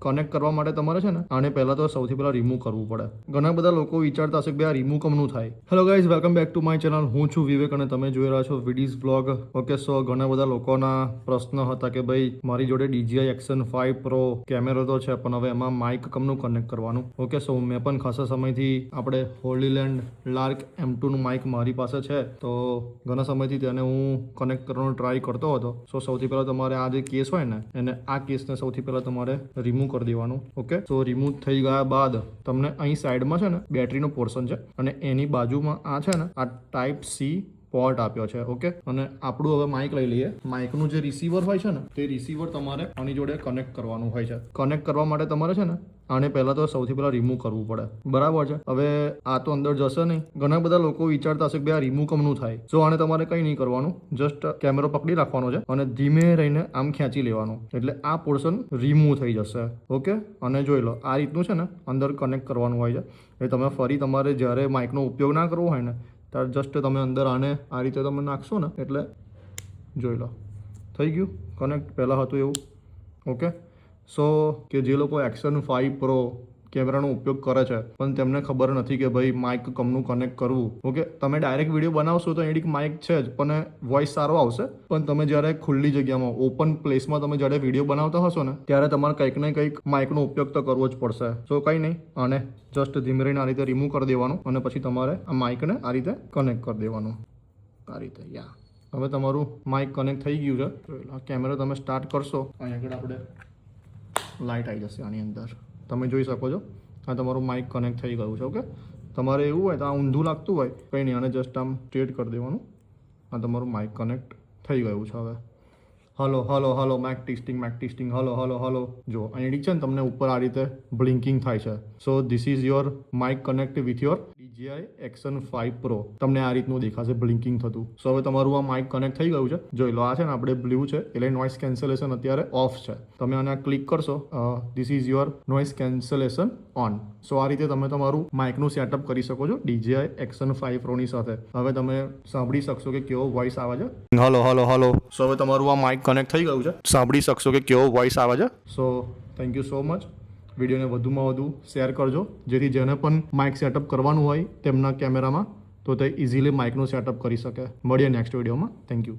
Connect કરવા માટે તમારે છે ને આને પહેલાં તો સૌથી પહેલાં રિમૂવ કરવું પડે. ઘણા બધા લોકો વિચારતા હશે કે ભાઈ આ રિમૂવ કમનું થાય. Hello guys, welcome back to my channel. હું છું વિવેક અને તમે જોઈ રહ્યા છો વિડીઝ બ્લોગ. ઓકે, સો ઘણા બધા લોકોના પ્રશ્ન હતા કે ભાઈ મારી જોડે DJI Action 5 Pro કેમેરો તો છે પણ હવે એમાં માઇક કમનું કનેક્ટ કરવાનું. ઓકે, સો મેં પણ ખાસા સમયથી આપણે હોલીલેન્ડ લાર્ક M2 નું માઇક મારી પાસે છે, તો ઘણા સમયથી તેને હું કનેક્ટ કરવાનો ટ્રાય કરતો હતો. સો સૌથી પહેલાં તમારે આ જે કેસ હોય ને એને આ કેસને સૌથી પહેલાં તમારે રિમૂવ કરી દેવાનું. ઓકે, તો રિમૂવ થઈ ગયા બાદ તમને અહીં સાઈડમાં છે ને બેટરીનો પોર્શન છે અને એની બાજુમાં આ છે ને આ ટાઈપ C પોર્ટ આપ્યો છે. ઓકે, અને આપણું હવે માઇક લઈ લઈએ. માઇકનું જે રિસીવર હોય છે ને તે રિસીવર તમારે આની જોડે કનેક્ટ કરવાનું હોય છે. કનેક્ટ કરવા માટે તમારે છે ને આને પહેલાં તો સૌથી પહેલાં રિમૂવ કરવું પડે. બરાબર છે. હવે આ તો અંદર જશે નહીં. ઘણા બધા લોકો વિચારતા હશે કે ભાઈ આ રિમૂવ કમનું થાય. સો આને તમારે કંઈ નહીં કરવાનું, જસ્ટ કેમેરો પકડી રાખવાનો છે અને ધીમે રહીને આમ ખેંચી લેવાનું એટલે આ પોર્શન રિમૂવ થઈ જશે. ઓકે, અને જોઈ લો આ રીતનું છે ને અંદર કનેક્ટ કરવાનું હોય છે. એટલે તમે ફરી તમારે જ્યારે માઇકનો ઉપયોગ ના કરવો હોય ને ત્યારે જસ્ટ તમે અંદર આને આ રીતે તમે નાખશો ને એટલે જોઈ લો થઈ ગયું કનેક્ટ. પહેલાં હતું એવું. ઓકે, સો કે જે લોકો Action 5 Pro કેમેરાનો ઉપયોગ કરે છે પણ તેમને ખબર નથી કે ભાઈ માઇક કમનું કનેક્ટ કરવું. ઓકે, તમે ડાયરેક્ટ વિડીયો બનાવશો તો એડિક માઇક છે જ પણ વોઇસ સારો આવશે. પણ તમે જ્યારે ખુલ્લી જગ્યામાં ઓપન પ્લેસમાં તમે જ્યારે વિડીયો બનાવતા હશો ને ત્યારે તમારે કંઈક ને કંઈક માઇકનો ઉપયોગ તો કરવો જ પડશે. સો કંઈ નહીં, આને જસ્ટ ધીમે રહીને આ રીતે રિમૂવ કરી દેવાનું અને પછી તમારે આ માઇકને આ રીતે કનેક્ટ કરી દેવાનું. આ રીતે યા હવે તમારું માઇક કનેક્ટ થઈ ગયું છે. આ કેમેરો તમે સ્ટાર્ટ કરશો અહીં આગળ આપણે લાઇટ આવી જશે આની અંદર, તમે જોઈ શકો છો. આ તમારું માઇક કનેક્ટ થઈ ગયું છે. ઓકે, તમારે એવું હોય તો આ ઊંધું લાગતું હોય કંઈ નહીં, આને જસ્ટ આમ સ્ટ્રેટ કરી દેવાનું. આ તમારું માઇક કનેક્ટ થઈ ગયું છે. હવે hello hello hello make testing hello hello hello જો અહીં છે ને તમને ઉપર આ રીતે બ્લિંકિંગ થાય છે. So this is your mic connect with your DJI Action 5 Pro. તમને આ રીતનું દેખાશે બ્લિંકિંગ થતું. સો હવે તમારું આ માઇક કનેક્ટ થઈ ગયું છે. જોઈ લો આ છે ને આપણે બ્લુ છે એટલે નોઇસ કેન્સલેશન અત્યારે ઓફ છે. તમે આને ક્લિક કરશો this is your noise cancellation on. So આ રીતે તમે તમારું માઇકનું સેટઅપ કરી શકો છો DJI Action 5 Pro ની સાથે. હવે તમે સાંભળી શકશો કે કેવો વોઇસ આવે છે. Hello hello hello. સો હવે તમારું આ માઇક કનેક્ટ થઈ ગયું છે. સાંભળી શકશો કે કેવો વોઇસ આવે છે. So thank you so much. વિડીયોને વધુમાં વધુ શેર કરજો જેથી જેને પણ માઇક સેટઅપ કરવાનું હોય તેમના કેમેરામાં તો તે ઇઝીલી માઇકનું સેટઅપ કરી શકે. મળીએ નેક્સ્ટ વિડીયોમાં. Thank you.